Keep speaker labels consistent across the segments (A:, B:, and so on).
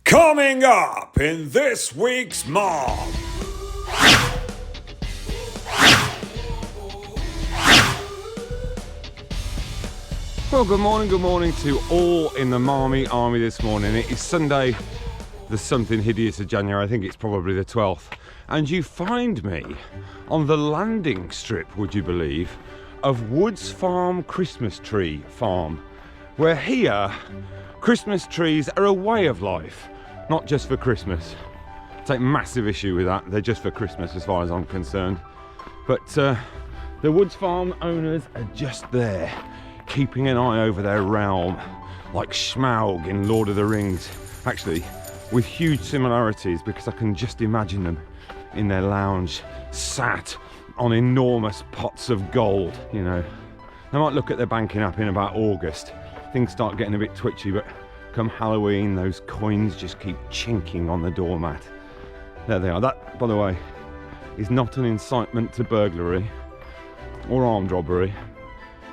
A: Coming up in this week's MARm.
B: Well, good morning to all in the Marmy army this morning. It is Sunday, the something hideous of January. I think it's probably the 12th. And you find me on the landing strip, would you believe, of Woods Farm Christmas Tree Farm, where here, Christmas trees are a way of life, not just for Christmas. I take massive issue with that. They're just for Christmas as far as I'm concerned. But the Woods Farm owners are just there, keeping an eye over their realm, like Smaug in Lord of the Rings. Actually, with huge similarities, because I can just imagine them in their lounge, sat on enormous pots of gold, you know. They might look at their banking app in about August. Things start getting a bit twitchy, but come Halloween, those coins just keep chinking on the doormat. There they are. That, by the way, is not an incitement to burglary or armed robbery.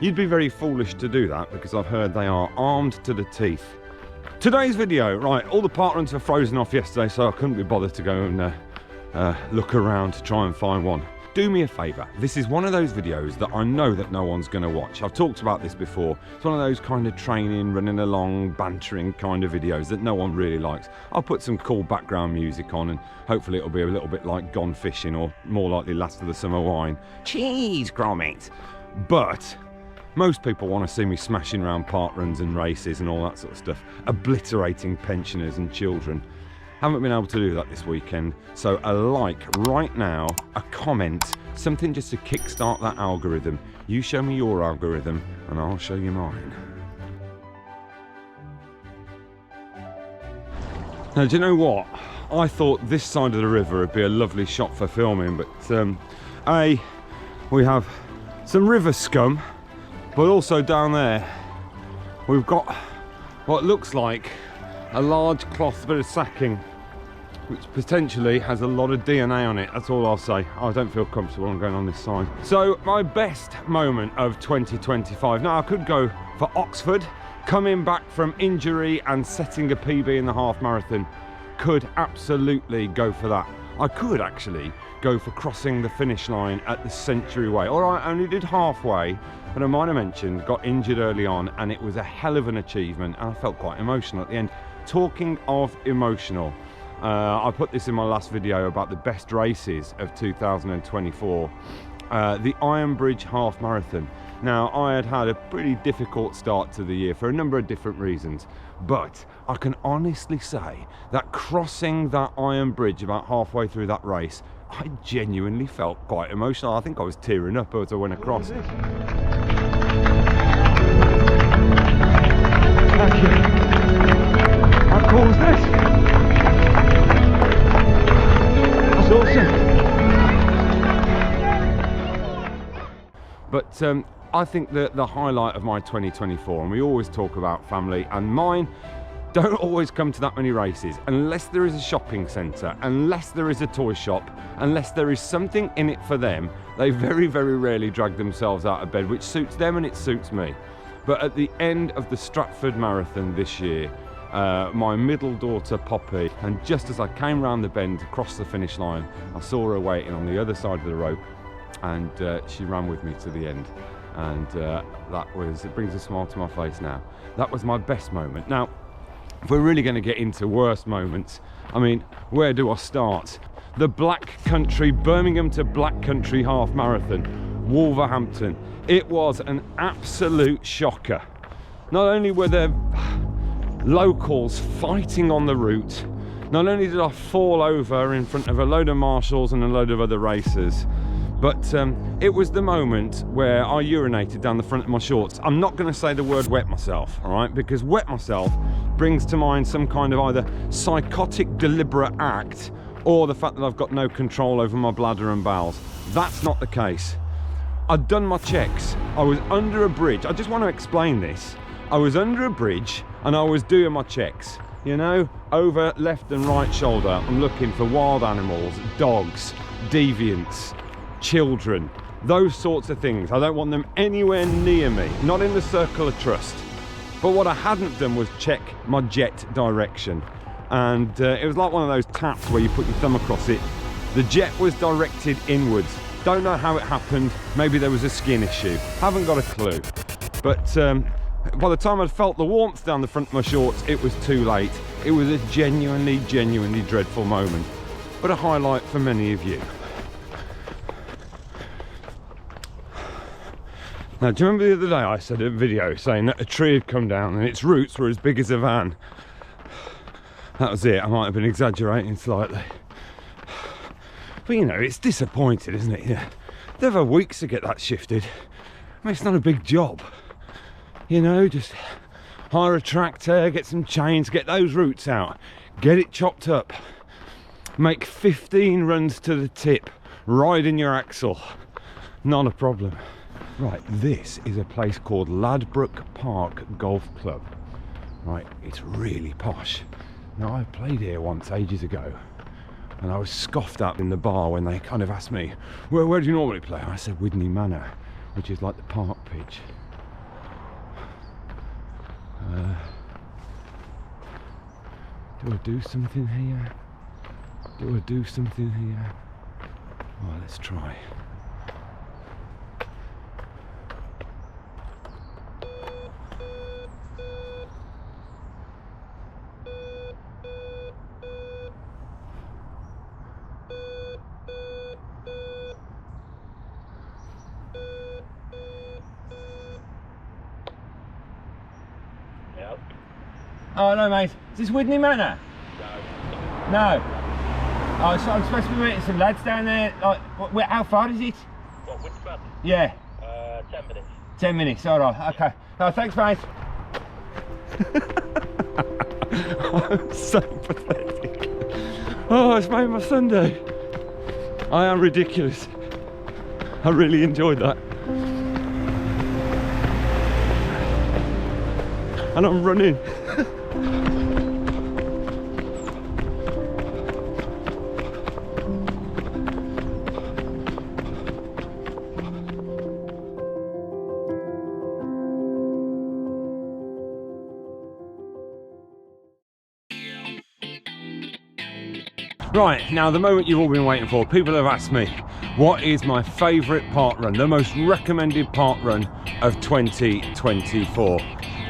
B: You'd be very foolish to do that, because I've heard they are armed to the teeth. Today's video, right, all the parkruns were frozen off yesterday, so I couldn't be bothered to go and look around to try and find one. Do me a favour, this is one of those videos that I know that no one's going to watch. I've talked about this before. It's one of those kind of training, running along, bantering kind of videos that no one really likes. I'll put some cool background music on and hopefully it'll be a little bit like Gone Fishing, or more likely Last of the Summer Wine. Cheese Gromit! But most people want to see me smashing around parkruns and races and all that sort of stuff, obliterating pensioners and children. Haven't been able to do that this weekend, so a like right now, a comment, something just to kickstart that algorithm. You show me your algorithm and I'll show you mine. Now, do you know what? I thought this side of the river would be a lovely shot for filming, but we have some river scum, but also down there we've got what looks like a large cloth bit of sacking, which potentially has a lot of DNA on it. That's all I'll say. I don't feel comfortable on going on this side. So my best moment of 2025. Now, I could go for Oxford, coming back from injury and setting a PB in the half marathon. Could absolutely go for that. I could actually go for crossing the finish line at the Century Way. All right, I only did halfway, but I might have mentioned, got injured early on, and it was a hell of an achievement, and I felt quite emotional at the end. Talking of emotional, I put this in my last video about the best races of 2024, the Iron Bridge Half Marathon. Now, I had a pretty difficult start to the year for a number of different reasons, but I can honestly say that crossing that Iron Bridge about halfway through that race, I genuinely felt quite emotional. I think I was tearing up as I went across. Thank you. How cool is this? That's awesome. But I think that the highlight of my 2024, and we always talk about family, and mine don't always come to that many races unless there is a shopping centre, unless there is a toy shop, unless there is something in it for them. They very, very rarely drag themselves out of bed, which suits them and it suits me. But at the end of the Stratford Marathon this year, my middle daughter Poppy, and just as I came round the bend across the finish line, I saw her waiting on the other side of the rope, and she ran with me to the end. And it brings a smile to my face now. That was my best moment. Now, if we're really going to get into worst moments, I mean, where do I start? The Black Country, Birmingham to Black Country Half Marathon, Wolverhampton. It was an absolute shocker. Not only were there locals fighting on the route, not only did I fall over in front of a load of marshals and a load of other racers, but it was the moment where I urinated down the front of my shorts. I'm not going to say the word wet myself, all right, because wet myself brings to mind some kind of either psychotic deliberate act or the fact that I've got no control over my bladder and bowels. That's not the case. I'd done my checks. I was under a bridge. I just want to explain this. I was under a bridge and I was doing my checks. You know, over left and right shoulder, I'm looking for wild animals, dogs, deviants, children, those sorts of things. I don't want them anywhere near me, not in the circle of trust. But what I hadn't done was check my jet direction. and it was like one of those taps where you put your thumb across it. The jet was directed inwards. Don't know how it happened. Maybe there was a skin issue. Haven't got a clue. But by the time I'd felt the warmth down the front of my shorts, it was too late. It was a genuinely dreadful moment, but a highlight for many of you. Now, do you remember the other day I said in a video saying that a tree had come down and its roots were as big as a van? That was it. I might have been exaggerating slightly. But you know, it's disappointing, isn't it? Yeah. They've had weeks to get that shifted. I mean, it's not a big job. You know, just hire a tractor, get some chains, get those roots out, get it chopped up, make 15 runs to the tip, ride in your axle. Not a problem. Right, this is a place called Ladbroke Park Golf Club. Right, it's really posh. Now, I played here once ages ago, and I was scoffed at in the bar when they kind of asked me, where do you normally play? I said Widney Manor, which is like the park pitch. Do I do something here? Do I do something here? Well, let's try. Oh, no, mate. Is this Widney Manor? No. No? Oh, so I'm supposed to be meeting some lads down there. Like, how far is it?
C: What, Widney Manor?
B: Yeah.
C: 10 minutes.
B: 10 minutes, all right. Okay. Oh, thanks, mate. I'm so pathetic. Oh, it's made my Sunday. I am ridiculous. I really enjoyed that. And I'm running. Right, now the moment you've all been waiting for. People have asked me, what is my favourite park run, the most recommended park run of 2024?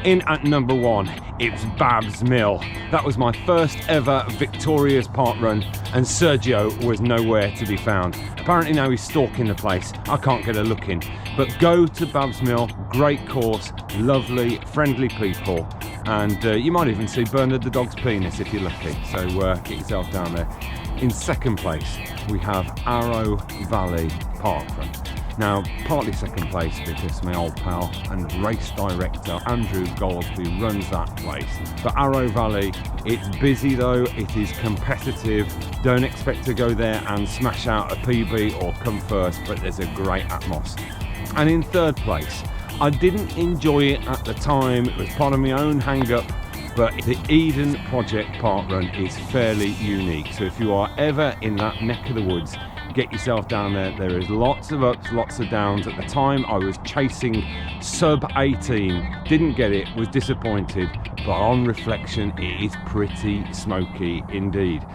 B: In at number 1, it's Babs Mill. That was my first ever victorious park run, and Sergio was nowhere to be found. Apparently now he's stalking the place. I can't get a look in. But go to Babs Mill, great course, lovely, friendly people, and you might even see Bernard the dog's penis if you're lucky. So get yourself down there. In second place, we have Arrow Valley Parkrun. Now, partly second place because my old pal and race director Andrew Goldsby runs that place. But Arrow Valley, it's busy though, it is competitive. Don't expect to go there and smash out a PB or come first, but there's a great atmos. And in third place, I didn't enjoy it at the time, it was part of my own hang-up, but the Eden Project Parkrun is fairly unique. So if you are ever in that neck of the woods, get yourself down there. There is lots of ups, lots of downs. At the time I was chasing sub 18, didn't get it, was disappointed, but on reflection it is pretty smoky indeed.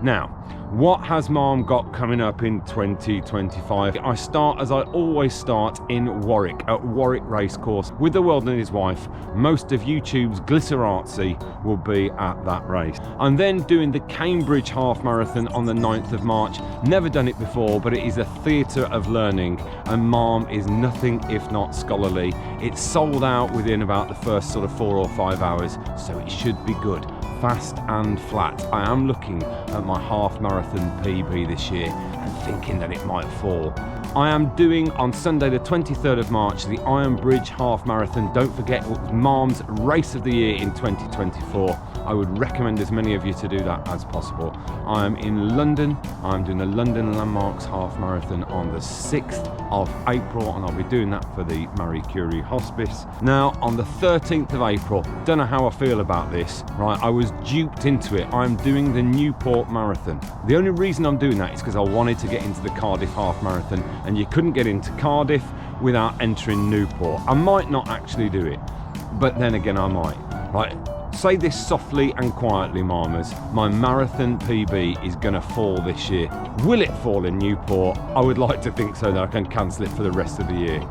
B: Now, what has MARm got coming up in 2025? I start, as I always start, in Warwick, at Warwick Racecourse with the world and his wife. Most of YouTube's Glitterartsy will be at that race. I'm then doing the Cambridge Half Marathon on the 9th of March. Never done it before, but it is a theatre of learning, and MARm is nothing if not scholarly. It's sold out within about the first sort of 4 or 5 hours, so it should be good. Fast and flat. I am looking at my half marathon PB this year and thinking that it might fall. I am doing on Sunday the 23rd of March the Iron Bridge Half Marathon. Don't forget, it was MARM's race of the year in 2024. I would recommend as many of you to do that as possible. I am in London. I'm doing the London Landmarks Half Marathon on the 6th of April, and I'll be doing that for the Marie Curie Hospice. Now, on the 13th of April, don't know how I feel about this, right? I was duped into it. I'm doing the Newport Marathon. The only reason I'm doing that is because I wanted to get into the Cardiff Half Marathon, and you couldn't get into Cardiff without entering Newport. I might not actually do it, but then again I might. Right, say this softly and quietly, Marmers, my marathon PB is going to fall this year. Will it fall in Newport? I would like to think so, that I can cancel it for the rest of the year.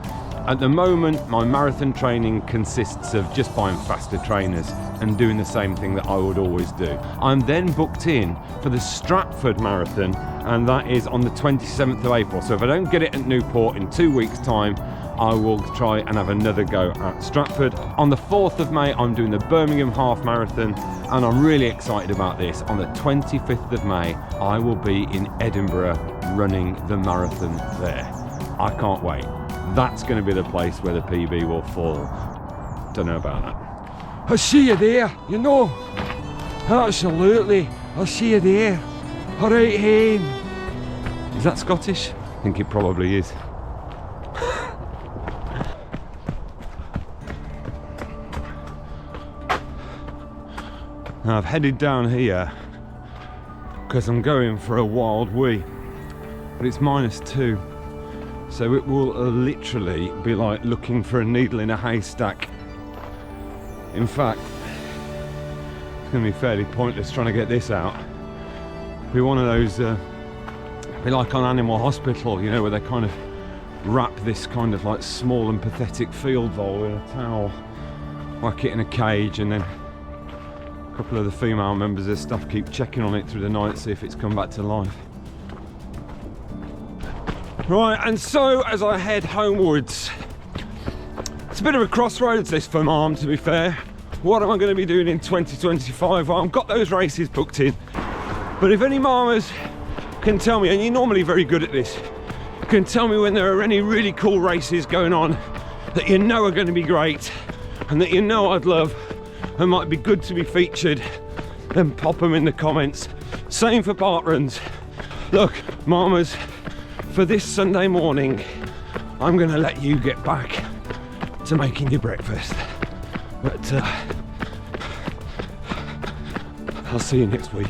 B: At the moment, my marathon training consists of just buying faster trainers and doing the same thing that I would always do. I'm then booked in for the Stratford Marathon, and that is on the 27th of April. So if I don't get it at Newport in 2 weeks' time, I will try and have another go at Stratford. On the 4th of May, I'm doing the Birmingham Half Marathon, and I'm really excited about this. On the 25th of May, I will be in Edinburgh running the marathon there. I can't wait. That's going to be the place where the PB will fall. Don't know about that.
D: I'll see you there, you know. Absolutely, I'll see you there. All right, Hayne.
B: Is that Scottish? I think it probably is. Now I've headed down here because I'm going for a wild wee, but it's -2, so it will literally be like looking for a needle in a haystack. In fact, it's going to be fairly pointless trying to get this out. Be one of those, be like on Animal Hospital, you know, where they kind of wrap this kind of like small and pathetic field vole in a towel, whack it in a cage, and then a couple of the female members of staff keep checking on it through the night, see if it's come back to life. Right, and so as I head homewards, it's a bit of a crossroads this for MARm, to be fair. What am I going to be doing in 2025? Well, I've got those races booked in, but if any MARmers can tell me, and you're normally very good at this, can tell me when there are any really cool races going on that you know are going to be great and that you know I'd love and might be good to be featured, then pop them in the comments. Same for Parkruns. Look, MARmers, for this Sunday morning, I'm going to let you get back to making your breakfast. But I'll see you next week.